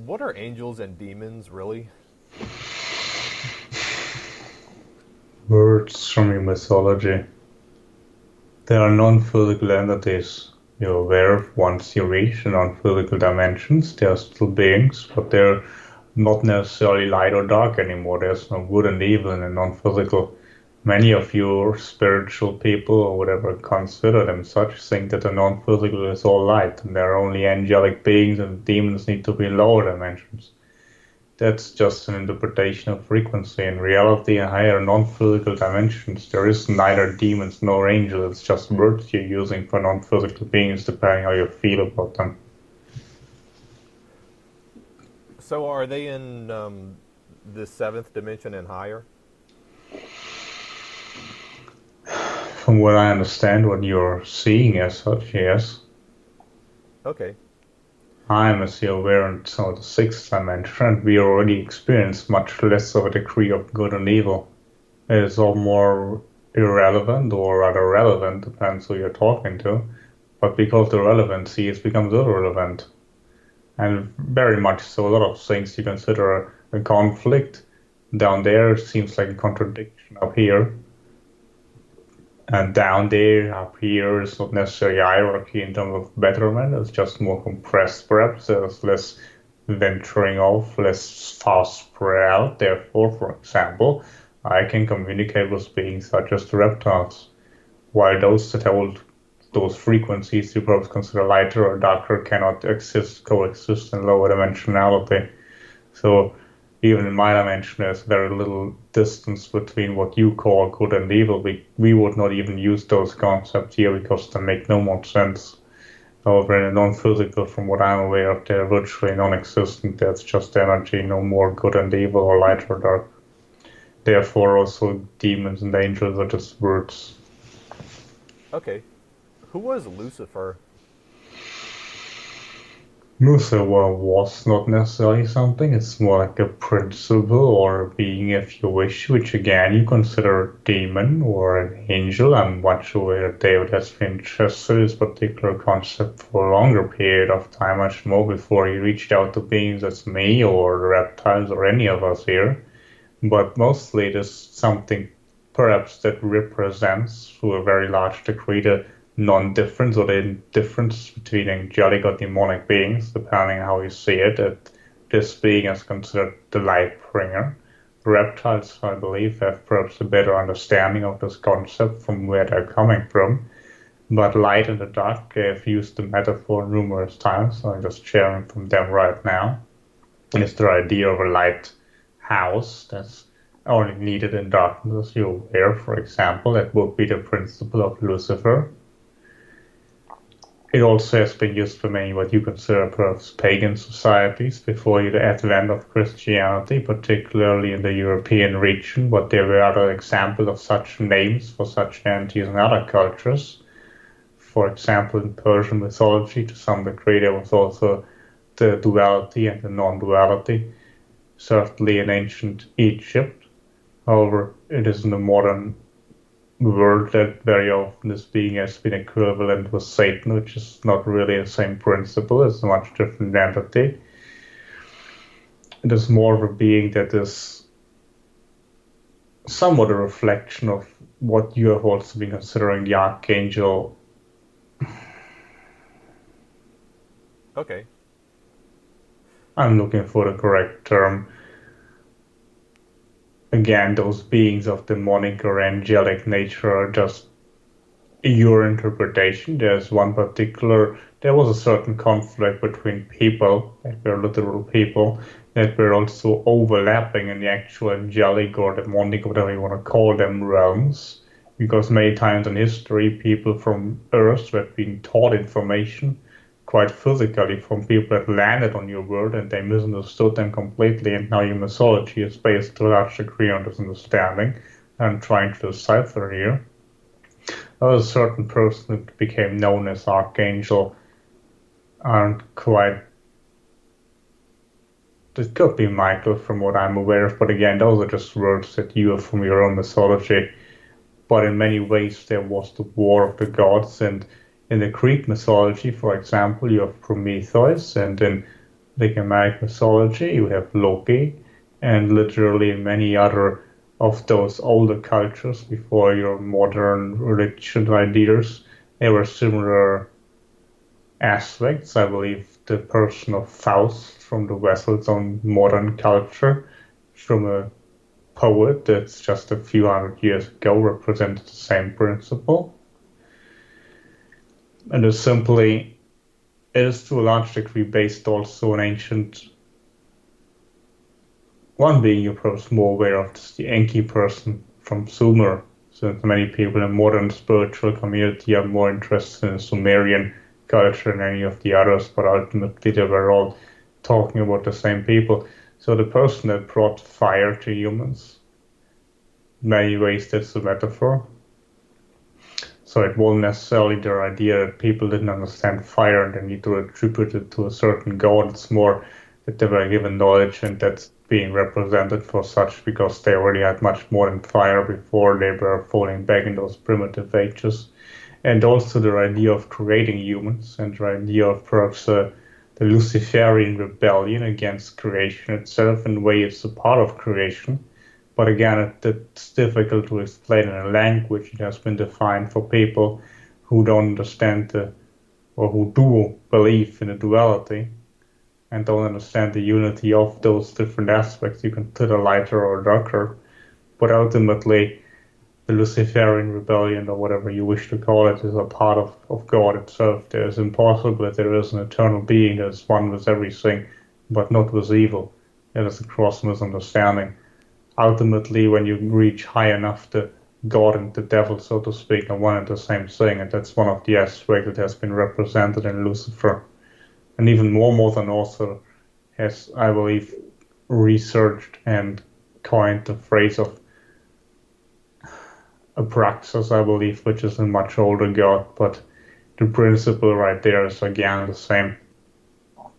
What are angels and demons really? Words from your mythology. They are non-physical entities. You're aware of once you reach the non-physical dimensions, they are still beings, but they're not necessarily light or dark anymore. There's no good and evil in the non-physical. Many of your spiritual people, or whatever consider them such, think that the non-physical is all light, and there are only angelic beings and demons need to be in lower dimensions. That's just an interpretation of frequency. In reality, in higher non-physical dimensions, there is neither demons nor angels. It's just words you're using for non-physical beings, depending how you feel about them. So are they in the seventh dimension and higher? From what I understand, what you're seeing as such, yes. Okay. I'm, as you're aware, in some of the sixth dimension, and we already experience much less of a degree of good and evil. It is all more irrelevant, or rather relevant, depends who you're talking to. But because the relevancy is becomes irrelevant. And very much so, a lot of things you consider a conflict down there seems like a contradiction up here. And down there, up here, is not necessarily hierarchy in terms of betterment, it's just more compressed perhaps. There's less venturing off, less fast spread out. Therefore, for example, I can communicate with beings such as the reptiles, while those that hold those frequencies you perhaps consider lighter or darker cannot coexist in lower dimensionality. So even in my dimension, there's very little distance between what you call good and evil. We would not even use those concepts here because they make no more sense. However, in a non-physical, from what I'm aware of, they're virtually non-existent. There's just energy, no more good and evil or light or dark. Therefore, also demons and angels are just words. Okay. Who was Lucifer? Lucifer was not necessarily something, it's more like a principle or a being, if you wish, which again you consider a demon or an angel. I'm much aware that David has been interested in this particular concept for a longer period of time, much more before he reached out to beings as me or the reptiles or any of us here. But mostly it is something perhaps that represents to a very large degree the non-difference or the difference between angelic or demonic beings, depending on how you see it. That this being is considered the light bringer. Reptiles, I believe, have perhaps a better understanding of this concept from where they're coming from. But light and the dark, I've used the metaphor numerous times, so I'm just sharing from them right now. Is the idea of a light house that's only needed in darkness, you're aware, for example, that would be the principle of Lucifer. It also has been used for many what you consider perhaps pagan societies before the advent of Christianity, particularly in the European region, but there were other examples of such names for such entities in other cultures. For example, in Persian mythology, to some degree, there was also the duality and the non-duality, certainly in ancient Egypt. However, it is in the modern world that very often this being has been equivalent with Satan, which is not really the same principle, it's a much different entity. It is more of a being that is somewhat a reflection of what you have also been considering the archangel. Okay. I'm looking for the correct term. Again, those beings of demonic or angelic nature are just your interpretation. There was a certain conflict between people that were literal people that were also overlapping in the actual angelic or demonic, whatever you want to call them, realms. Because many times in history, people from Earth were being taught information quite physically from people that landed on your world and they misunderstood them completely. And now your mythology is based to a large degree on this understanding. I'm trying to decipher here. There was a certain person who became known as Archangel, and quite. It could be Michael from what I'm aware of, but again, those are just words that you have from your own mythology. But in many ways, there was the war of the gods, and in the Greek mythology, for example, you have Prometheus, and in the Germanic mythology, you have Loki, and literally many other of those older cultures before your modern religion ideas. There were similar aspects. I believe the person of Faust from the West's own modern culture, from a poet that's just a few hundred years ago represented the same principle. And it simply is to a large degree based also on ancient. One being you're perhaps more aware of is the Enki person from Sumer, since many people in modern spiritual community are more interested in Sumerian culture than any of the others, but ultimately they were all talking about the same people. So the person that brought fire to humans, in many ways that's a metaphor. So it wasn't necessarily their idea that people didn't understand fire and they need to attribute it to a certain god. It's more that they were given knowledge and that's being represented for such because they already had much more than fire before they were falling back in those primitive ages. And also the idea of creating humans and the idea of perhaps the Luciferian Rebellion against creation itself. In a way, it's a part of creation. But again, it's difficult to explain in a language. It has been defined for people who don't understand or who do believe in a duality and don't understand the unity of those different aspects. You can put a lighter or darker, but ultimately the Luciferian Rebellion, or whatever you wish to call it, is a part of God itself. It is impossible that there is an eternal being that is one with everything, but not with evil. It is a gross misunderstanding. Ultimately, when you reach high enough, the God and the devil, so to speak, are one and the same thing, and that's one of the aspects that has been represented in Lucifer. And even more modern author has, I believe, researched and coined the phrase of Abraxas, I believe, which is a much older god, but the principle right there is again the same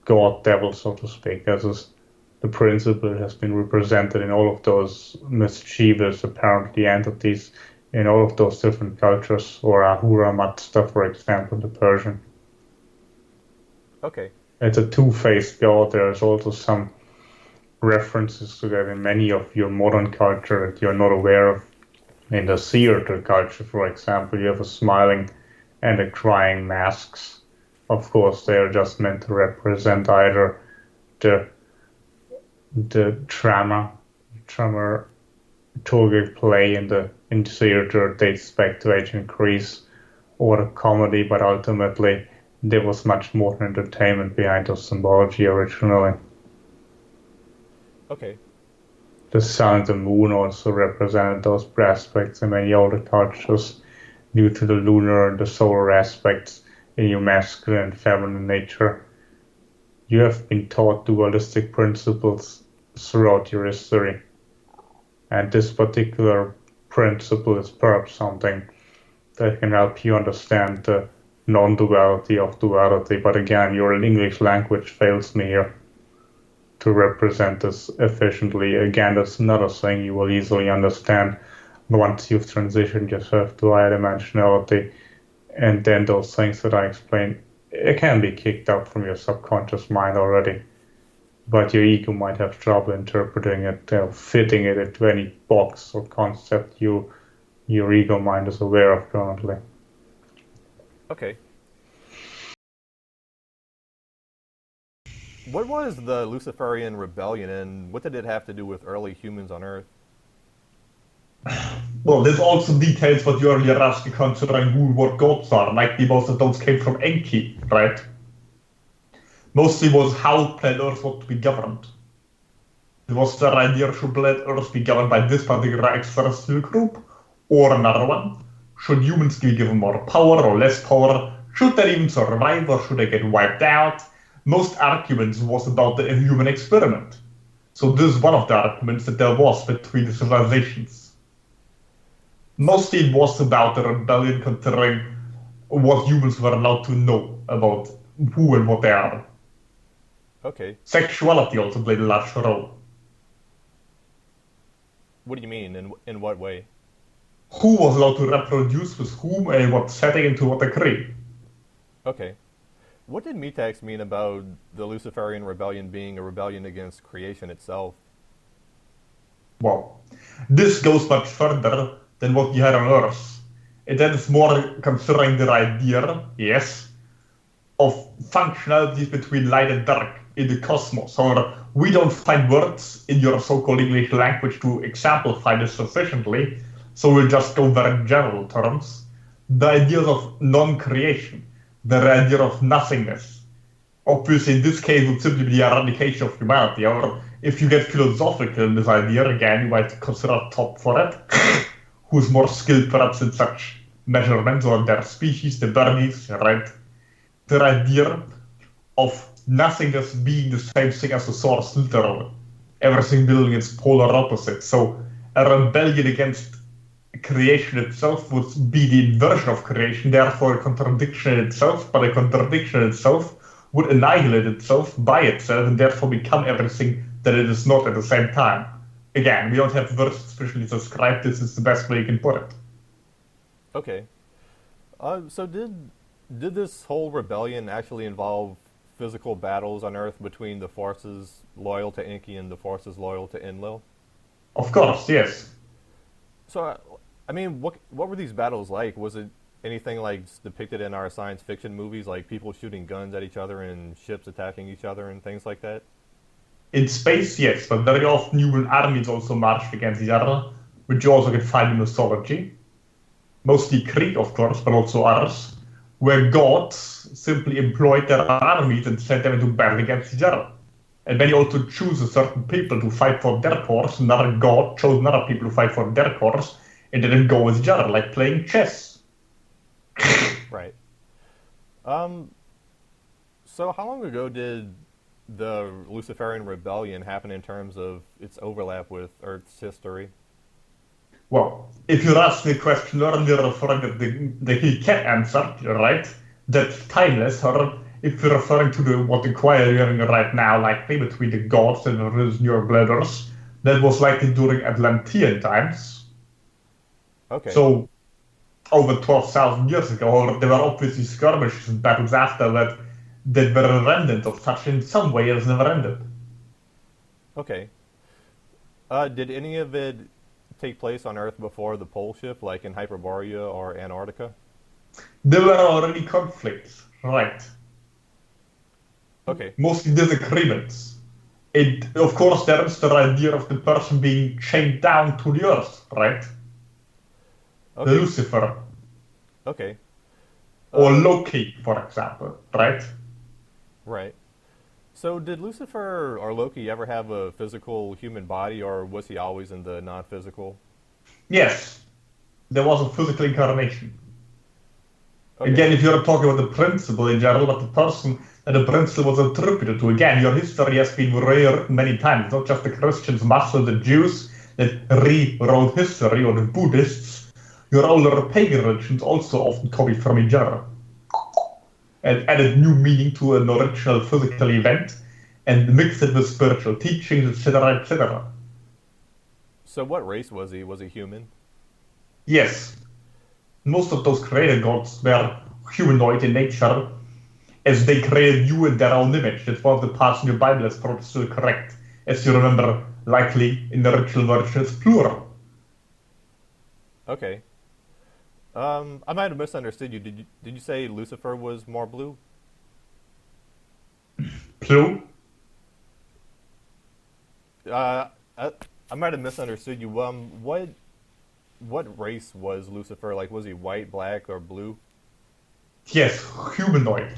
god devil, so to speak, as is the principle has been represented in all of those mischievous, apparently, entities in all of those different cultures, or Ahura Mazda, for example, the Persian. Okay. It's a two-faced god. There's also some references to that in many of your modern culture that you're not aware of. In the theater culture, for example, you have a smiling and a crying masks. Of course, they are just meant to represent either the dramaturgic play in the theater dates back to ancient Greece, or a comedy, but ultimately there was much more entertainment behind the symbology originally. Okay. The sun and the moon also represented those aspects in many older cultures due to the lunar and the solar aspects in your masculine and feminine nature. You have been taught dualistic principles throughout your history, and this particular principle is perhaps something that can help you understand the non-duality of duality. But again, your English language fails me here to represent this efficiently. Again, that's another thing you will easily understand once you've transitioned yourself to higher dimensionality. And then those things that I explained, it can be kicked out from your subconscious mind already. But your ego might have trouble interpreting it, fitting it into any box or concept your ego mind is aware of currently. Okay. What was the Luciferian Rebellion, and what did it have to do with early humans on Earth? Well, this also details what you earlier asked considering who what gods are. Like most of those came from Enki, right? Mostly was how planet Earth was to be governed. It was their idea should planet Earth be governed by this particular extraterrestrial group or another one? Should humans be given more power or less power? Should they even survive or should they get wiped out? Most arguments was about the human experiment. So this is one of the arguments that there was between the civilizations. Mostly it was about the rebellion considering what humans were allowed to know about who and what they are. Okay. Sexuality also played a large role. What do you mean? In what way? Who was allowed to reproduce with whom and what setting and to what degree. Okay. What did Metax mean about the Luciferian Rebellion being a rebellion against creation itself? Well, this goes much further than what we had on Earth. It is more considering the idea, yes, of functionalities between light and dark in the cosmos. Or we don't find words in your so-called English language to exemplify this sufficiently, so we'll just go very general terms. The ideas of non-creation, the idea of nothingness. Obviously, in this case, would simply be the eradication of humanity. Or if you get philosophical in this idea, again, you might consider Top for it, who's more skilled perhaps in such measurements or their species, the birdies, right? The idea of nothingness being the same thing as the source, literally. Everything building its polar opposite. So a rebellion against creation itself would be the inversion of creation, therefore a contradiction in itself, but a contradiction in itself would annihilate itself by itself and therefore become everything that it is not at the same time. Again, we don't have words especially to describe this, is the best way you can put it. Okay. So did this whole rebellion actually involve physical battles on Earth between the forces loyal to Enki and the forces loyal to Enlil? Of course, yes. So, I mean, what were these battles like? Was it anything like depicted in our science fiction movies, like people shooting guns at each other and ships attacking each other and things like that? In space, yes, but very often human armies also marched against each other, which you also can find in mythology. Mostly Greek, of course, but also ours, where gods simply employed their armies and sent them into battle against each other. And then you also choose a certain people to fight for their cause, another god chose another people to fight for their cause, and they then go with each other, like playing chess. Right. So how long ago did the Luciferian Rebellion happen in terms of its overlap with Earth's history? Well, if you asked me a question earlier referring to the he can answer, right? That's timeless, or if you're referring to what the choir you're hearing right now, likely between the gods and the your brothers, that was likely during Atlantean times. Okay. So, over 12,000 years ago, or there were obviously skirmishes and battles after that that were a remnant of such in some way as never ended. Okay. Did any of it take place on Earth before the pole shift, like in Hyperborea or Antarctica? There were already conflicts, right? Okay. Mostly disagreements. Of course, there is the idea of the person being chained down to the earth, right? Okay. The Lucifer. Okay. Or Loki, for example, right? Right. So did Lucifer or Loki ever have a physical human body, or was he always in the non-physical? Yes, there was a physical incarnation. Okay. Again, if you're talking about the principle in general, but the person that the principle was attributed to, again, your history has been rewritten many times, not just the Christians, Muslims, the Jews that rewrote history, or the Buddhists. Your older pagan religions also often copied from each other and added new meaning to an original physical event and mixed it with spiritual teachings, etc., etc. So what race was he? Was he human? Yes, most of those created gods were humanoid in nature, as they created you in their own image. That's one of the parts in your Bible that's probably still correct. As you remember, likely in the original version, it's plural. Okay. I might have misunderstood you. Did you say Lucifer was more blue? Blue? I might have misunderstood you. What race was Lucifer? Like, was he white, black, or blue? Yes, humanoid,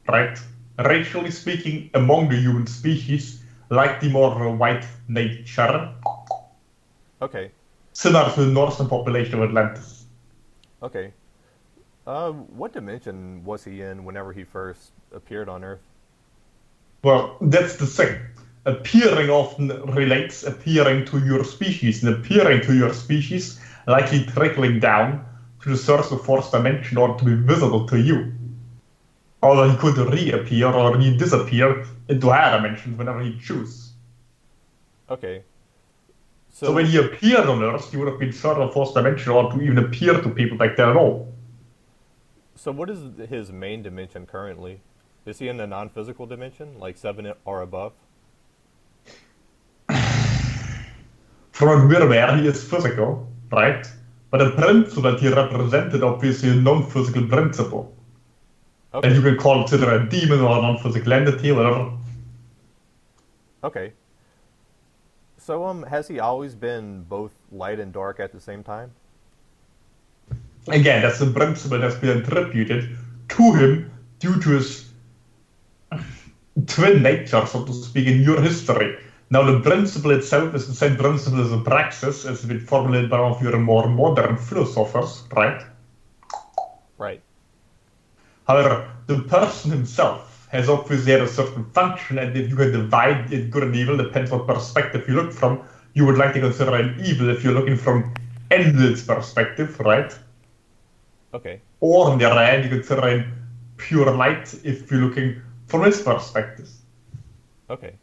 right? Racially speaking, among the human species, like the more white nature, Okay. similar to the northern population of Atlantis. Okay. What dimension was he in whenever he first appeared on Earth? Well, that's the thing. Appearing often relates appearing to your species, and appearing to your species likely trickling down to the source of fourth dimension or to be visible to you. Or he could reappear or disappear into higher dimensions whenever he chooses. Okay. So when he appeared on Earth, he would have been sort of fourth dimension or to even appear to people back there at all. So what is his main dimension currently? Is he in the non-physical dimension, like 7 or above? From where we are, he is physical, right? But the principle that he represented obviously a non-physical principle. And you Okay. can consider a demon or a non-physical entity, whatever. Okay. So, has he always been both light and dark at the same time? Again, that's the principle that's been attributed to him due to his twin nature, so to speak, in your history. Now, the principle itself is the same principle as the praxis, as been formulated by one of your more modern philosophers, right? Right. However, the person himself has obviously had a certain function, and if you can divide it good and evil, depends what perspective you look from. You would like to consider him evil if you're looking from Enlil's perspective, right? Okay. Or on the other hand, you consider him pure light if you're looking from his perspective. Okay.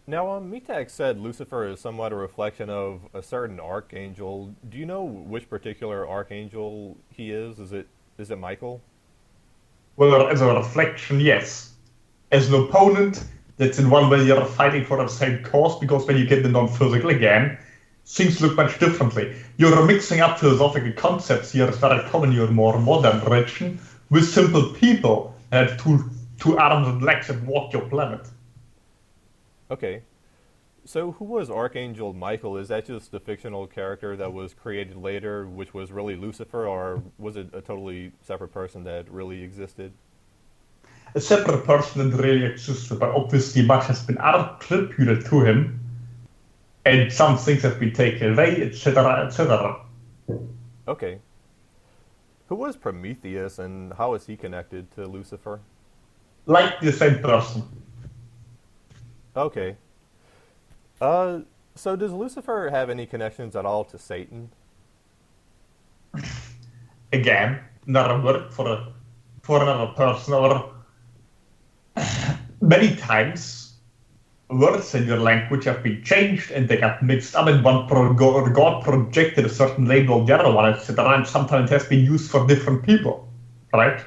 Now, Metax said Lucifer is somewhat a reflection of a certain archangel. Do you know which particular archangel he is? Is it Michael? Well, as a reflection, yes. As an opponent, that's in one way you're fighting for the same cause, because when you get the non-physical again, things look much differently. You're mixing up philosophical concepts here, it's very common in your more modern religion, with simple people that have two arms and legs and walk your planet. Okay. So, who was Archangel Michael? Is that just a fictional character that was created later, which was really Lucifer, or was it a totally separate person that really existed? A separate person that really existed, but obviously much has been attributed to him, and some things have been taken away, etc., etc. Okay. Who was Prometheus, and how is he connected to Lucifer? Like the same person. Okay. So does Lucifer have any connections at all to Satan? Again, another word for another person, or many times words in your language have been changed and they got mixed up, and God projected a certain label on the other one, etc., and sometimes it has been used for different people, right?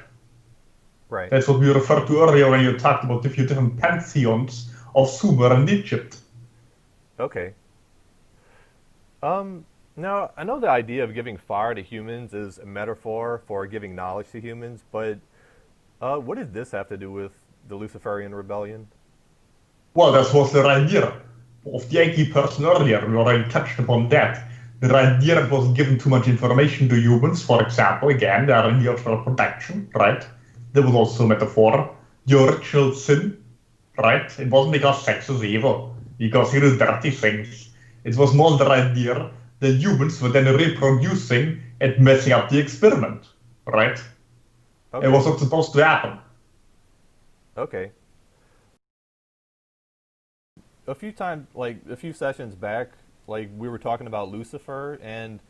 Right. That's what we referred to earlier when you talked about the few different pantheons of Sumer and Egypt. Okay. Now, I know the idea of giving fire to humans is a metaphor for giving knowledge to humans, but what does this have to do with the Luciferian Rebellion? Well, that was the idea of the Enki person earlier. We already touched upon that. The idea that was given too much information to humans, for example, again, the idea for protection, right? That was also a metaphor. The original sin, right? It wasn't because sex is evil, because he did dirty things. It was more the idea that humans were then reproducing and messing up the experiment, right? Okay. It was not supposed to happen. Okay. A few sessions back, like we were talking about Lucifer, and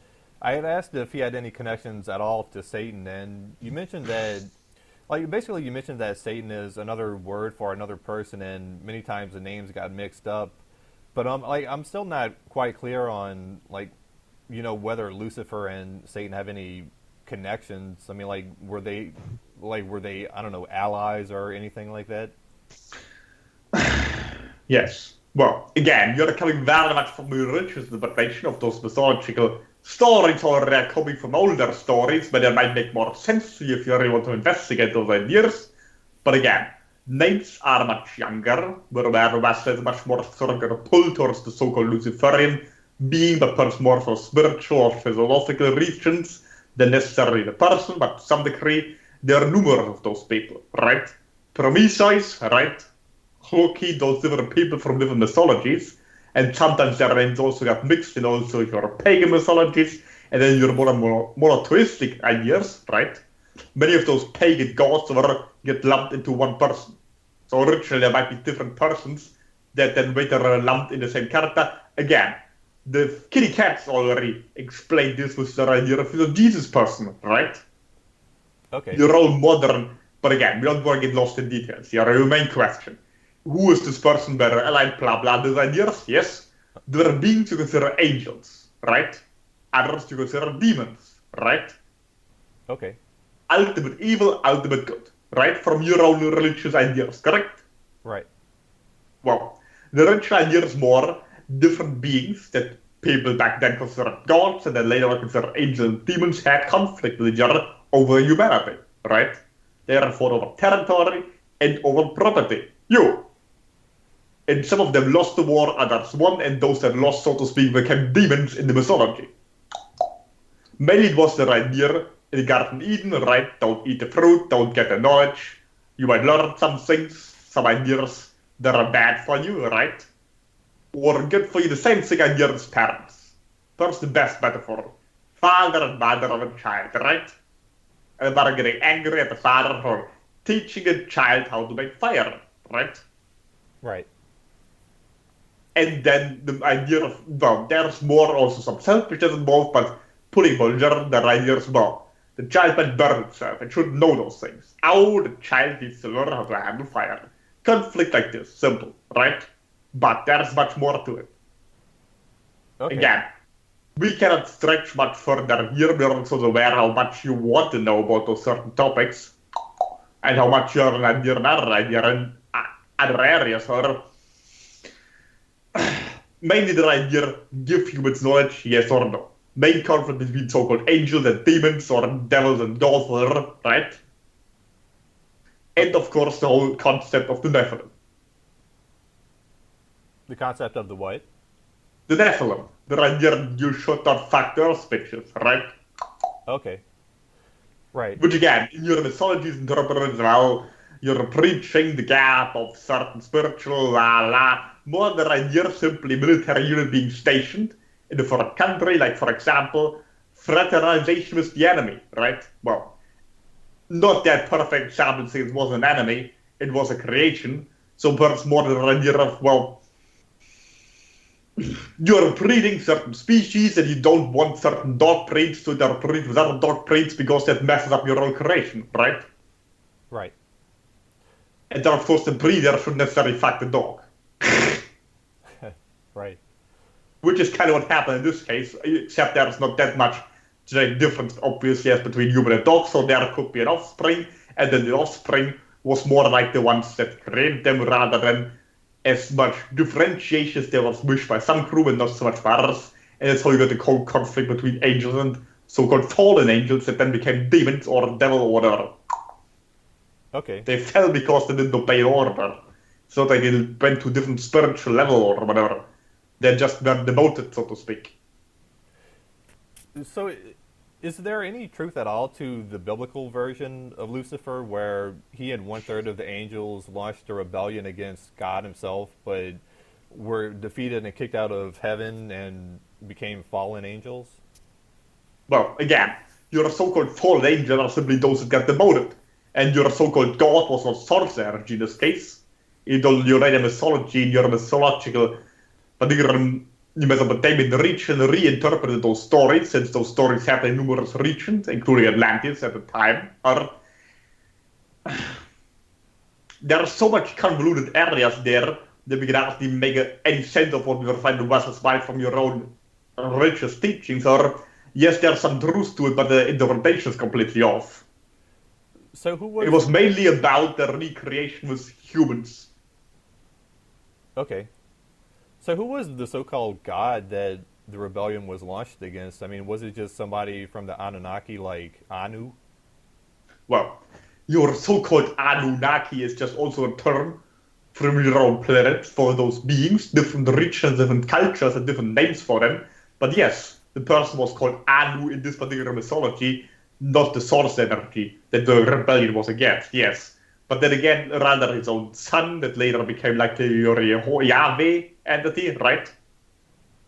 I had asked if he had any connections at all to Satan, and you mentioned that, basically you mentioned that Satan is another word for another person, and many times the names got mixed up. But I'm still not quite clear on whether Lucifer and Satan have any connections. I mean, were they I don't know, allies or anything like that? Yes. Well, again, you're coming very much from the religious interpretation of those mythological stories, or they're coming from older stories, but they might make more sense to you if you really want to investigate those ideas. But again, names are much younger, where the West has much more stronger pull towards the so-called Luciferian being, but perhaps more for spiritual or philosophical reasons than necessarily the person, but to some degree, there are numerous of those people, right? Prometheus, right? Loki, those different people from different mythologies, and sometimes their names also got mixed in also your pagan mythologies, and then your monotheistic ideas, right? Many of those pagan gods get lumped into one person. So originally there might be different persons that then later are lumped in the same character. Again, the kitty cats already explained this with the idea of the Jesus person, right? Okay. You're all modern, but again, we don't want to get lost in details. Here, your main question. Who is this person better? Allied, blah, blah, those ideas? Yes. There are beings you consider angels, right? Others you consider demons, right? Okay. Ultimate evil, ultimate good, right? From your own religious ideas, correct? Right. Well, the original idea is more different beings that people back then considered gods and then later on considered angels and demons had conflict with each other over humanity, right? They fought over territory and over property. And some of them lost the war, others won, and those that lost, so to speak, became demons in the mythology. Mainly it was the idea in the Garden of Eden, right? Don't eat the fruit, don't get the knowledge. You might learn some things, some ideas that are bad for you, right? Or good for you, the same thing idea as parents. First, the best metaphor. Father and mother of a child, right? And the mother getting angry at the father for teaching a child how to make fire, right? Right. And then the idea of, well, there's more also some selfishness involved, but putting vulgar, the idea is, well, the child might burn itself and should know those things. How the child needs to learn how to handle fire. Conflict like this, simple, right? But there's much more to it. Okay. Again, we cannot stretch much further here. We're also aware how much you want to know about those certain topics and how much you're an idea in other areas, or mainly the idea give humans knowledge, yes or no. Main conflict between so-called angels and demons or devils and gods, right? And of course the whole concept of the Nephilim. The concept of the what? The Nephilim. The idea you should not fuck those bitches, right? Okay. Right. Which again, in your mythologies interpreted as well, you're preaching the gap of certain spiritual more the idea simply military unit being stationed in a foreign country, like for example, fraternization with the enemy, right? Well, not that perfect example saying it was an enemy, it was a creation, so perhaps more the idea of, well, you're breeding certain species and you don't want certain dog breeds to interbreed with other dog breeds because that messes up your own creation, right? Right. And then of course the breeder shouldn't necessarily fuck the dog. Right. Which is kind of what happened in this case, except there's not that much difference obviously as between human and dog, so there could be an offspring, and then the offspring was more like the ones that created them rather than as much differentiation as there was wished by some crew and not so much by others. And that's how you got the whole conflict between angels and so-called fallen angels that then became demons or devil or whatever. Okay. They fell because they didn't obey order. So they went to a different spiritual level or whatever. They just were demoted, so to speak. So, is there any truth at all to the biblical version of Lucifer, where he and 1/3 of the angels launched a rebellion against God himself, but were defeated and kicked out of heaven and became fallen angels? Well, again, your so-called fallen angel are simply those that get demoted. And your so-called God was not source energy in this case. In your mythology, in your mythological, particular Mesopotamian region, reinterpreted those stories, since those stories happened in numerous regions, including Atlantis at the time. There are so much convoluted areas there that we can hardly make any sense of what we were trying to justify from your own religious teachings. Or yes, there's some truth to it, but the interpretation is completely off. So who was... It was mainly about the recreation with humans. Okay. So who was the so-called god that the rebellion was launched against? I mean, was it just somebody from the Anunnaki like Anu? Well, your so-called Anunnaki is just also a term from your own planet for those beings, different regions, different cultures, and different names for them. But yes, the person was called Anu in this particular mythology, not the source energy that the rebellion was against, yes. But then again, rather his own son that later became like the Yahweh entity, right?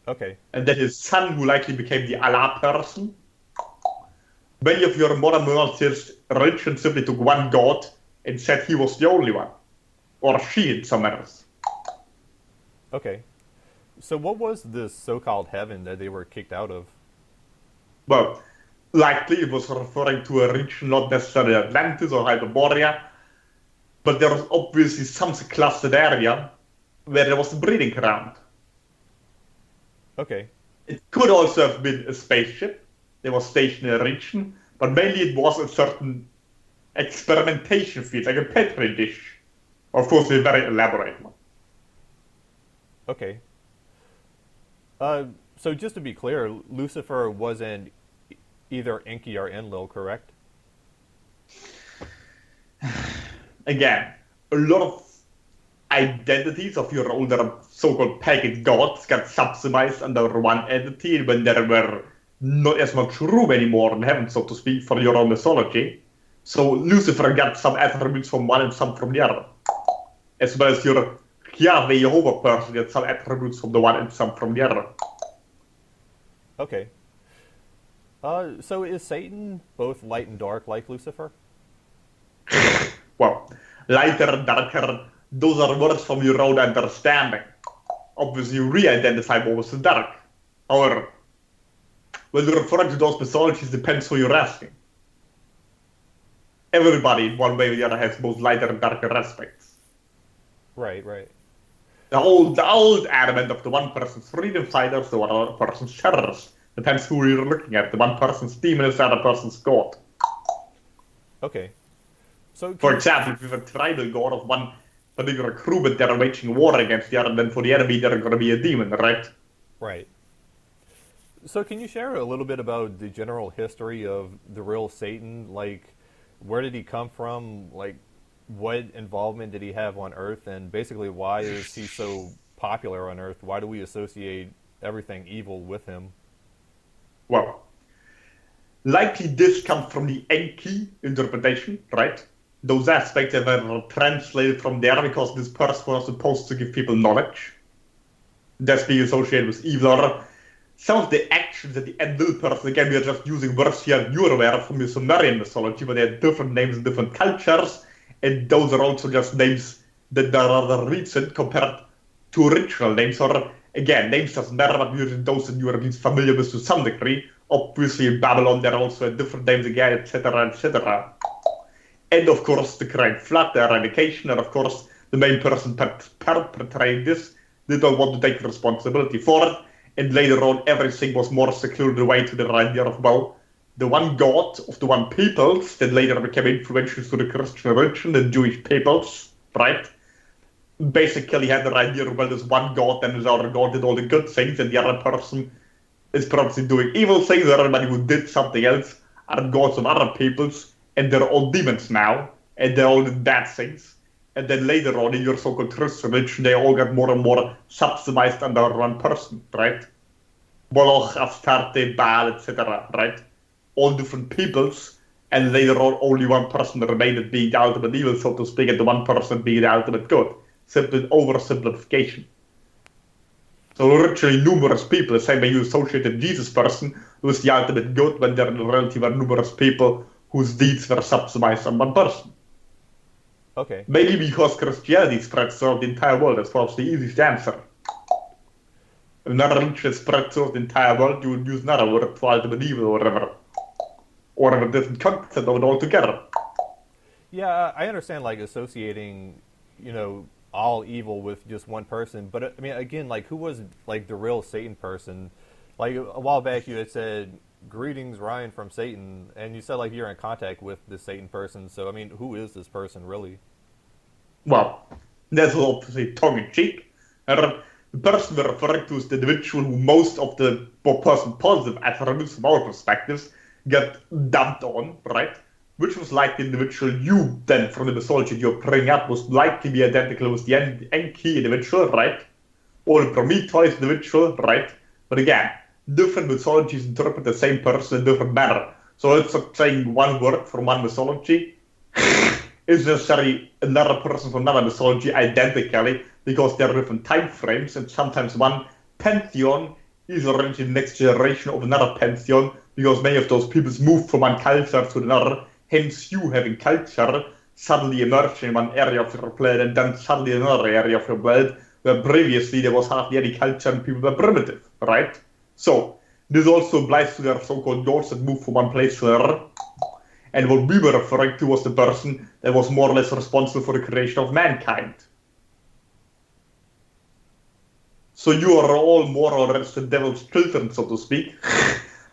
Okay. And then his son who likely became the Allah person. Many of your modern monotheist religions simply took one god and said he was the only one. Or she in some matters. Okay. So what was this so-called heaven that they were kicked out of? Well, likely it was referring to a region, not necessarily Atlantis or Hyperborea, but there was obviously some clustered area where there was a breeding ground. Okay. It could also have been a spaceship that was stationed in a region, but mainly it was a certain experimentation field, like a petri dish. Of course, a very elaborate one. Okay. So just to be clear, Lucifer wasn't either Enki or Enlil, correct? Again, a lot of identities of your older so-called pagan gods got subsumized under one entity when there were not as much room anymore in heaven, so to speak, for your own mythology. So Lucifer got some attributes from one and some from the other. As well as your Yahweh Jehovah person got some attributes from the one and some from the other. Okay. So is Satan both light and dark like Lucifer? Well, lighter and darker, those are words from your own understanding. Obviously, you re-identify what was the dark. However, when you're referring to those mythologies, depends who you're asking. Everybody, in one way or the other, has both lighter and darker aspects. Right, right. The old element of the one person's freedom fighters, the other person's terrorists. Depends who you're looking at. The one person's demon is the other person's god. Okay. So For example, if you have a tribal god of one particular crew, but they're waging war against the other, then for the enemy, they're going to be a demon, right? Right. So can you share a little bit about the general history of the real Satan? Like, where did he come from? Like, what involvement did he have on Earth? And basically, why is he so popular on Earth? Why do we associate everything evil with him? Well, likely this comes from the Enki interpretation, right? Those aspects that were translated from there because this person was supposed to give people knowledge. That's being associated with evil. Or some of the actions that the Enlil person, again, we are just using words here you're aware from the Sumerian mythology, but they have different names in different cultures, and those are also just names that are rather recent compared to original names. Or again, names doesn't matter, but using those that you are at least familiar with to some degree. Obviously, in Babylon, there are also different names again, etc., etc. And of course, the Great Flood, the eradication, and of course, the main person perpetrating this did not want to take responsibility for it. And later on, everything was more secluded away to the idea of, well, the one god of the one peoples that later became influential to the Christian religion, the Jewish peoples, right? Basically had the idea of, well, there's one god and this other god did all the good things, and the other person is probably doing evil things. Everybody who did something else are gods of other peoples, and they're all demons now, and they all did bad things. And then later on in your so-called Christian religion, they all got more and more subsumized under one person, right? Moloch, Astarte, Baal, etc., right? All different peoples, and later on only one person remained being the ultimate evil, so to speak, and the one person being the ultimate good. Simply oversimplification. So originally numerous people, the same way you associated Jesus person with the ultimate good, when there in reality were numerous people whose deeds were subsumized on one person. Okay. Maybe because Christianity spreads throughout the entire world, that's perhaps the easiest answer. If another religion spread throughout the entire world, you would use another word for ultimate evil or whatever. Or a different concept of it altogether. Yeah, I understand, like, associating, all evil with just one person. But, I mean, again, like, who was, like, the real Satan person? Like, a while back you had said, "Greetings, Ryan from Satan," and you said, like, you're in contact with the Satan person. So, I mean, who is this person, really? Well, that's obviously tongue-in-cheek. The person we're referring to is the individual who most of the person positive attributes from our perspectives get dumped on, right? Which was like the individual you then, from the mythology you bring up, was likely be identical with the Enki individual, right? Or the Prometheus individual, right? But again, different mythologies interpret the same person in different manner. So it's not saying one word from one mythology is necessarily another person from another mythology identically, because there are different time frames, and sometimes one pantheon is already the next generation of another pantheon, because many of those peoples moved from one culture to another. Hence, you having culture suddenly emerged in one area of your planet, and then suddenly another area of your planet, where previously there was hardly any culture and people were primitive, right? So, this also applies to their so-called gods that move from one place to another. And what we were referring to was the person that was more or less responsible for the creation of mankind. So you are all more or less the devil's children, so to speak.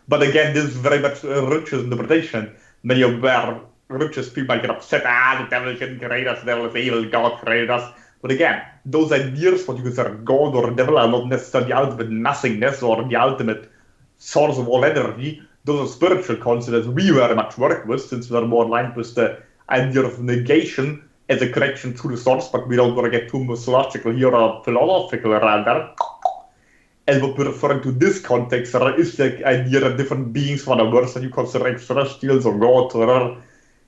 But again, this is very much a religious interpretation. Many of where religious people might get upset, the devil didn't create us, the devil is evil, God created us. But again, those ideas, what you consider God or devil, are not necessarily the ultimate nothingness or the ultimate source of all energy. Those are spiritual concepts we very much work with, since we're more aligned with the idea of negation as a connection to the source, but we don't want to get too mythological here or philosophical rather. And what we're referring to this context is the idea that different beings from the world that you consider extraterrestrials or God or whatever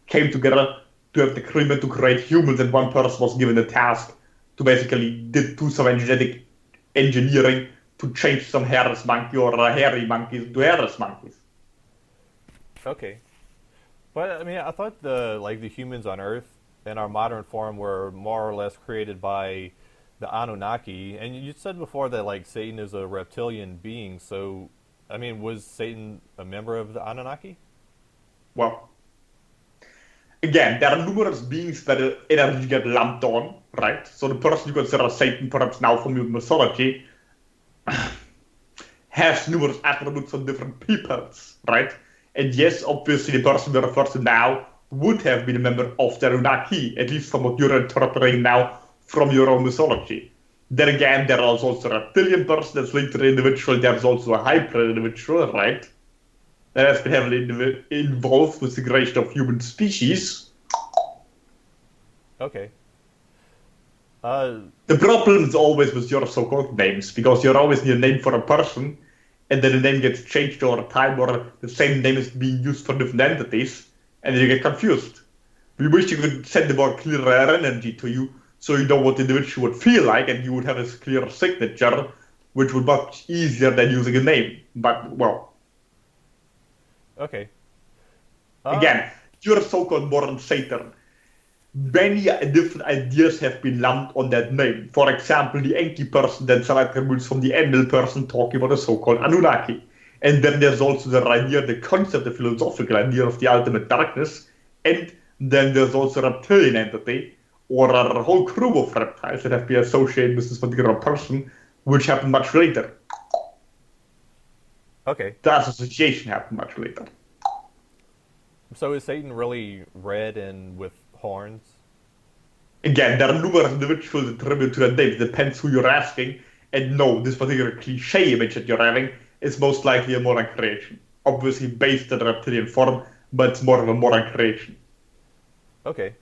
came together to have the agreement to create humans, and one person was given the task to basically do some genetic engineering to change some hairless monkey or hairy monkeys to hairless monkeys. Okay. But I mean, I thought the humans on Earth in our modern form were more or less created by the Anunnaki, and you said before that like Satan is a reptilian being. So, I mean, was Satan a member of the Anunnaki? Well, again, there are numerous beings that energy get lumped on, right? So the person you consider Satan, perhaps now from your mythology, has numerous attributes on different peoples, right? And yes, obviously the person we refer to now would have been a member of the Anunnaki, at least from what you're interpreting now from your own mythology. Then again, there is also a reptilian person that's linked to the individual. There's also a hybrid individual, right? That has been heavily involved with the creation of human species. Okay. The problem is always with your so-called names, because you're always need a name for a person, and then the name gets changed over time, or the same name is being used for different entities, and then you get confused. We wish you could send a more clearer energy to you, so you know what the individual would feel like, and you would have a clear signature, which would be much easier than using a name. But, well. Okay. Again, your so-called modern Satan. Many different ideas have been lumped on that name. For example, the Enki person that some attributes from the Enlil person talking about the so-called Anunnaki. And then there's also the idea, the concept, the philosophical idea of the ultimate darkness. And then there's also a reptilian entity, or a whole crew of reptiles that have been associated with this particular person, which happened much later. Okay. The association happened much later. So is Satan really red and with horns? Again, there are numerous individuals attributed to that name. It depends who you're asking. And no, this particular cliche image that you're having is most likely a modern creation. Obviously based on the reptilian form, but it's more of a modern creation. Okay.